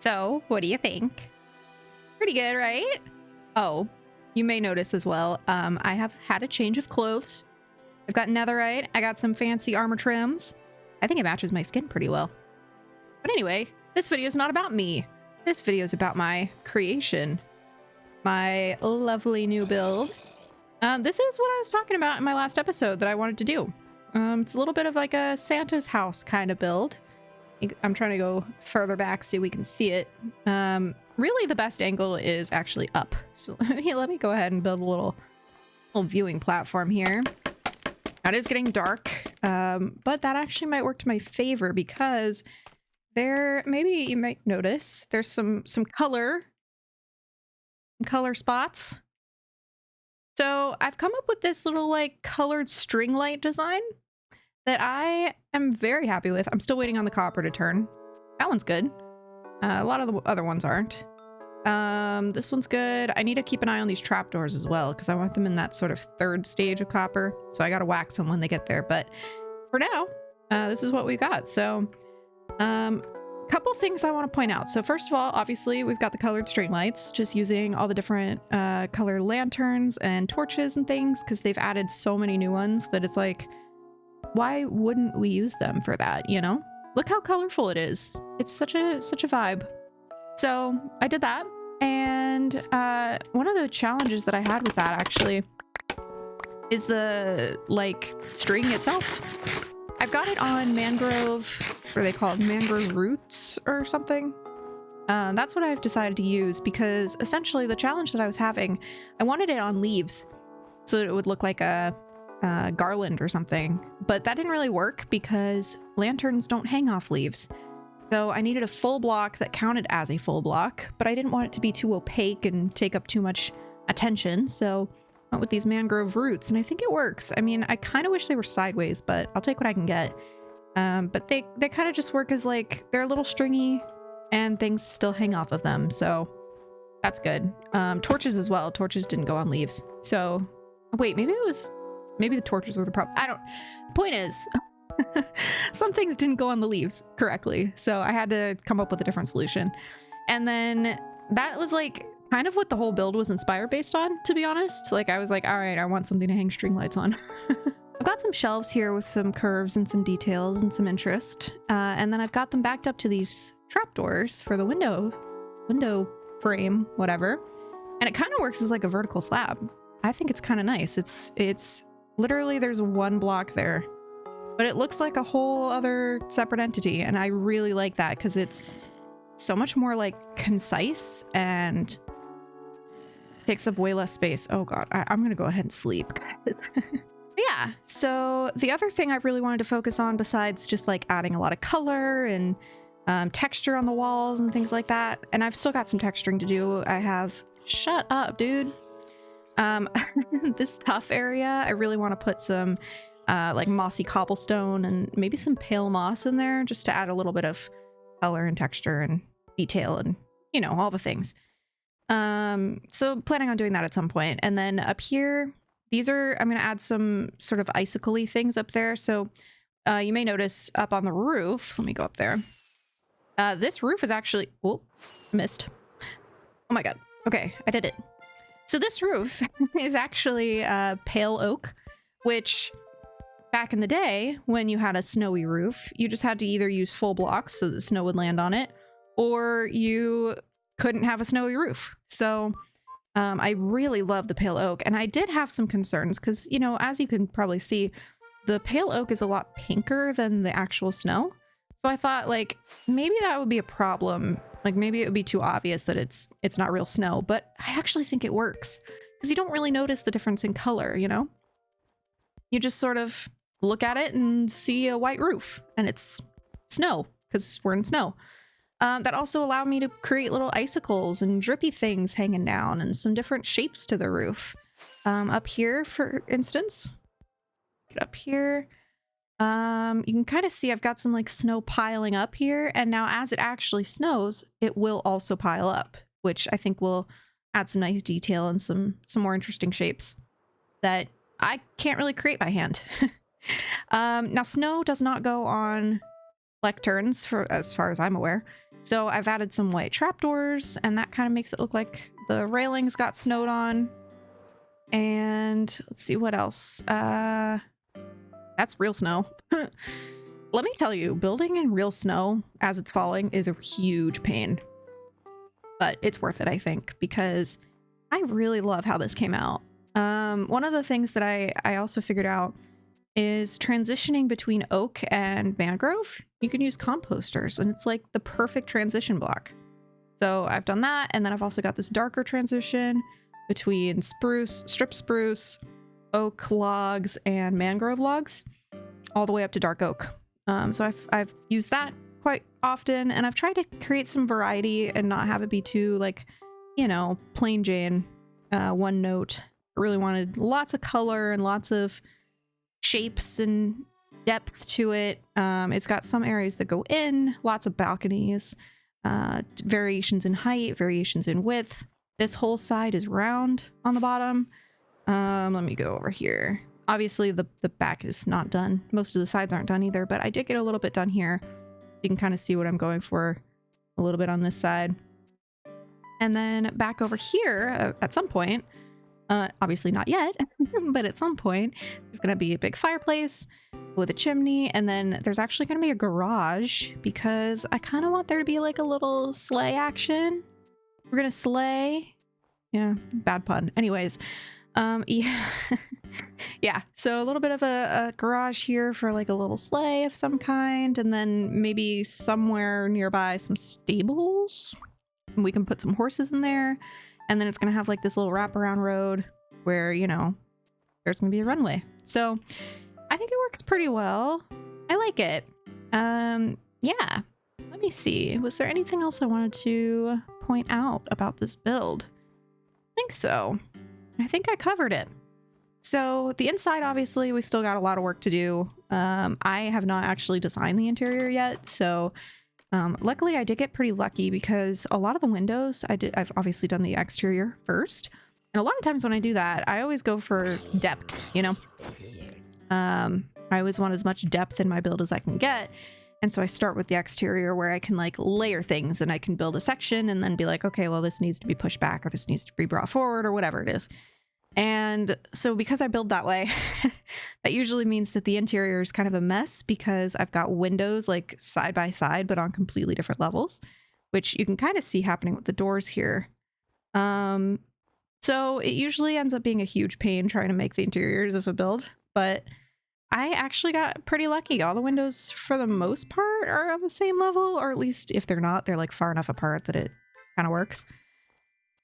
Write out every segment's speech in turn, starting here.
So, what do you think? Pretty good, right? Oh, you may notice as well, I have had a change of clothes. I've got netherite. I got some fancy armor trims. I think it matches my skin pretty well. But anyway, this video is not about me. This video is about my creation. My lovely new build. This is what I was talking about in my last episode that I wanted to do. It's a little bit of like a Santa's house kind of build. I'm trying to go further back so we can see it. Really the best angle is actually up. So let me go ahead and build a little viewing platform here. It is getting dark, but that actually might work to my favor because maybe you might notice there's some color spots. So I've come up with this little like colored string light design that I am very happy with. I'm still waiting on the copper to turn. That one's good. A lot of the other ones aren't. This one's good. I need to keep an eye on these trapdoors as well because I want them in that sort of third stage of copper. So I gotta wax them when they get there. But for now, this is what we got. So couple things I want to point out. So first of all, obviously we've got the colored string lights, just using all the different color lanterns and torches and things because they've added so many new ones that it's like, why wouldn't we use them for that, you know? Look how colorful it is. It's such a vibe. So I did that. And one of the challenges that I had with that actually is the like string itself. I've got it on mangrove, what are they called? Mangrove roots or something. That's what I've decided to use because essentially the challenge that I was having, I wanted it on leaves so that it would look like a garland or something, but that didn't really work because lanterns don't hang off leaves. So I needed a full block that counted as a full block, but I didn't want it to be too opaque and take up too much attention. So I went with these mangrove roots and I think it works. I mean, I kind of wish they were sideways, but I'll take what I can get. But they kind of just work as like, they're a little stringy and things still hang off of them. So that's good. Torches as well. Torches didn't go on leaves. So wait, maybe the torches were the problem. Point is, some things didn't go on the leaves correctly. So I had to come up with a different solution. And then that was like kind of what the whole build was inspired based on, to be honest. Like I was like, all right, I want something to hang string lights on. I've got some shelves here with some curves and some details and some interest. And then I've got them backed up to these trapdoors for the window frame, whatever. And it kind of works as like a vertical slab. I think it's kind of nice. It's literally, there's one block there, but it looks like a whole other separate entity. And I really like that because it's so much more like concise and takes up way less space. Oh God, I'm going to go ahead and sleep, guys. Yeah. So the other thing I really wanted to focus on besides just like adding a lot of color and texture on the walls and things like that. And I've still got some texturing to do. I have, shut up, dude. This tough area, I really want to put some like mossy cobblestone and maybe some pale moss in there just to add a little bit of color and texture and detail and, you know, all the things. So planning on doing that at some point. And then up here, I'm going to add some sort of icicle-y things up there. So you may notice up on the roof, let me go up there. This roof is actually, oh, missed. Oh my God. Okay, I did it. So this roof is actually pale oak, which back in the day when you had a snowy roof, you just had to either use full blocks so the snow would land on it, or you couldn't have a snowy roof. So I really love the pale oak, and I did have some concerns because, you know, as you can probably see, the pale oak is a lot pinker than the actual snow. So I thought like maybe that would be a problem. Like maybe it would be too obvious that it's not real snow, but I actually think it works because you don't really notice the difference in color, you know? You just sort of look at it and see a white roof and it's snow because we're in snow. That also allowed me to create little icicles and drippy things hanging down and some different shapes to the roof. Up here, for instance, get up here. You can kind of see I've got some like snow piling up here, and now as it actually snows, it will also pile up, which I think will add some nice detail and some more interesting shapes that I can't really create by hand. Now snow does not go on lecterns for as far as I'm aware. So I've added some white trapdoors, and that kind of makes it look like the railings got snowed on. And let's see what else. That's real snow. Let me tell you, building in real snow as it's falling is a huge pain. But it's worth it, I think, because I really love how this came out. One of the things that I also figured out is transitioning between oak and mangrove. You can use composters, and it's like the perfect transition block. So I've done that, and then I've also got this darker transition between strip spruce, oak logs, and mangrove logs, all the way up to dark oak. So I've used that quite often, and I've tried to create some variety and not have it be too, like, you know, plain Jane, one note. I really wanted lots of color and lots of shapes and depth to it. It's got some areas that go in, lots of balconies, variations in height, variations in width. This whole side is round on the bottom. Let me go over here. Obviously the back is not done. Most of the sides aren't done either, but I did get a little bit done here. So you can kind of see what I'm going for a little bit on this side. And then back over here at some point, obviously not yet, but at some point, there's going to be a big fireplace with a chimney. And then there's actually going to be a garage because I kind of want there to be like a little sleigh action. We're going to sleigh. Yeah, bad pun. Anyways, yeah. Yeah, so a little bit of a garage here for like a little sleigh of some kind, and then maybe somewhere nearby some stables. We can put some horses in there, and then it's gonna have like this little wraparound road where, you know, there's gonna be a runway. So I think it works pretty well. I like it. Yeah, let me see. Was there anything else I wanted to point out about this build? I think so. I think I covered it. So the inside, obviously, we still got a lot of work to do. I have not actually designed the interior yet. So luckily I did get pretty lucky because a lot of the windows, I've obviously done the exterior first. And a lot of times when I do that, I always go for depth, you know? I always want as much depth in my build as I can get. And so I start with the exterior where I can like layer things and I can build a section and then be like, okay, well, this needs to be pushed back or this needs to be brought forward or whatever it is. And so because I build that way, that usually means that the interior is kind of a mess because I've got windows like side by side, but on completely different levels, which you can kind of see happening with the doors here. So it usually ends up being a huge pain trying to make the interiors of a build, but I actually got pretty lucky. All the windows for the most part are on the same level, or at least if they're not, they're like far enough apart that it kind of works.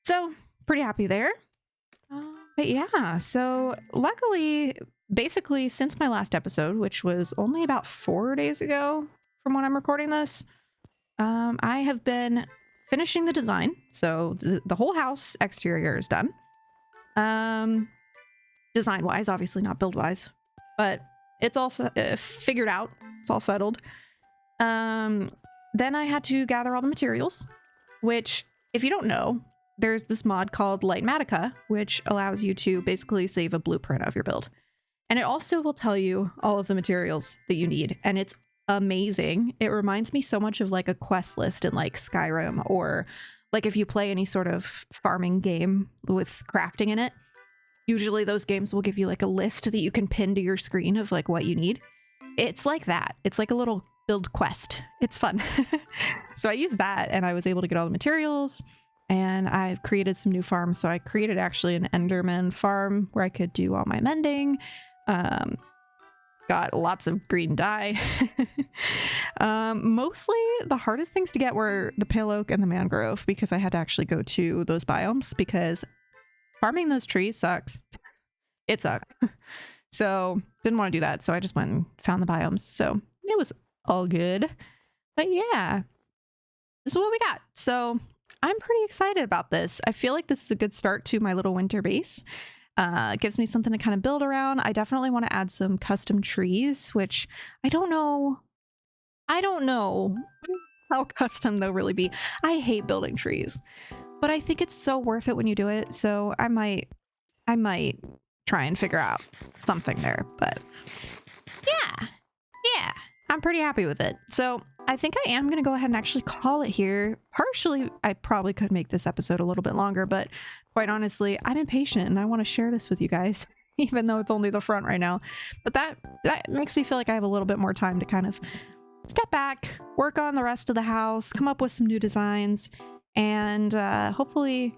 So pretty happy there. But yeah, so luckily, basically since my last episode, which was only about 4 days ago from when I'm recording this, I have been finishing the design. So the whole house exterior is done. Design-wise, obviously not build-wise, but it's all figured out. It's all settled. Then I had to gather all the materials, which, if you don't know, there's this mod called Lightmatica, which allows you to basically save a blueprint of your build. And it also will tell you all of the materials that you need. And it's amazing. It reminds me so much of like a quest list in like Skyrim, or like if you play any sort of farming game with crafting in it. Usually those games will give you like a list that you can pin to your screen of like what you need. It's like that. It's like a little build quest. It's fun. So I used that and I was able to get all the materials. And I've created some new farms. So I created actually an Enderman farm where I could do all my mending. Got lots of green dye. Mostly the hardest things to get were the pale oak and the mangrove because I had to actually go to those biomes because farming those trees sucks. It sucks. So didn't want to do that. So I just went and found the biomes. So it was all good. But yeah, this is what we got. So I'm pretty excited about this. I feel like this is a good start to my little winter base. It gives me something to kind of build around. I definitely want to add some custom trees, which I don't know how custom they'll really be. I hate building trees, but I think it's so worth it when you do it. So I might try and figure out something there, but yeah, I'm pretty happy with it. So I think I am going to go ahead and actually call it here. Partially, I probably could make this episode a little bit longer, but quite honestly, I'm impatient and I want to share this with you guys, even though it's only the front right now. But that makes me feel like I have a little bit more time to kind of step back, work on the rest of the house, come up with some new designs, and hopefully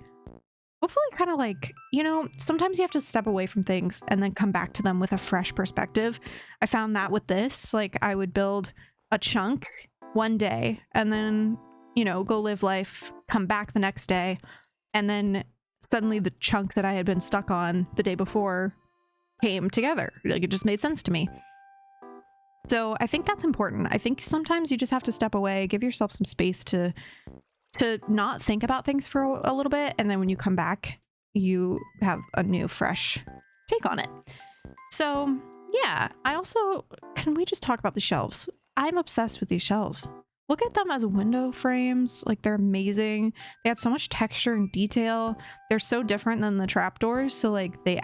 kind of like, you know, sometimes you have to step away from things and then come back to them with a fresh perspective. I found that with this, like I would build a chunk one day and then, you know, go live life, come back the next day, and then suddenly the chunk that I had been stuck on the day before came together. Like it just made sense to me. So I think that's important. I think sometimes you just have to step away, give yourself some space to not think about things for a little bit, and then when you come back you have a new fresh take on it. So yeah, I also, can we just talk about the shelves? I'm obsessed with these shelves. Look at them as window frames. Like they're amazing. They have so much texture and detail. They're so different than the trapdoors, so like they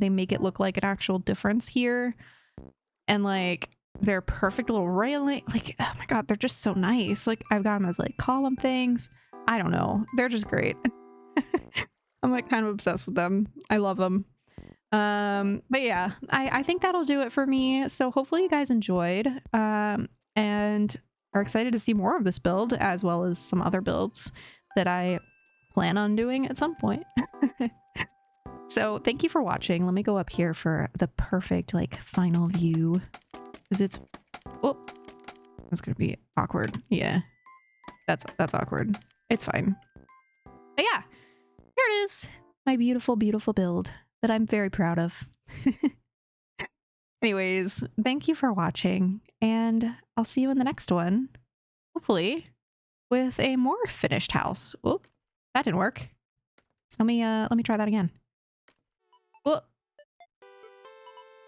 make it look like an actual difference here. And like they're perfect little railing, like oh my god, they're just so nice. Like I've got them as like column things. I don't know, they're just great. I'm like kind of obsessed with them. I love them. But yeah, I think that'll do it for me. So hopefully you guys enjoyed and are excited to see more of this build, as well as some other builds that I plan on doing at some point. So thank you for watching. Let me go up here for the perfect like final view, because it's, oh, that's gonna be awkward. Yeah, that's awkward. It's fine. But yeah, here it is, my beautiful build that I'm very proud of. Anyways, thank you for watching, and I'll see you in the next one, hopefully with a more finished house. Oh, that didn't work. Let me try that again. Oh,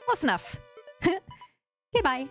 close enough. Okay, bye.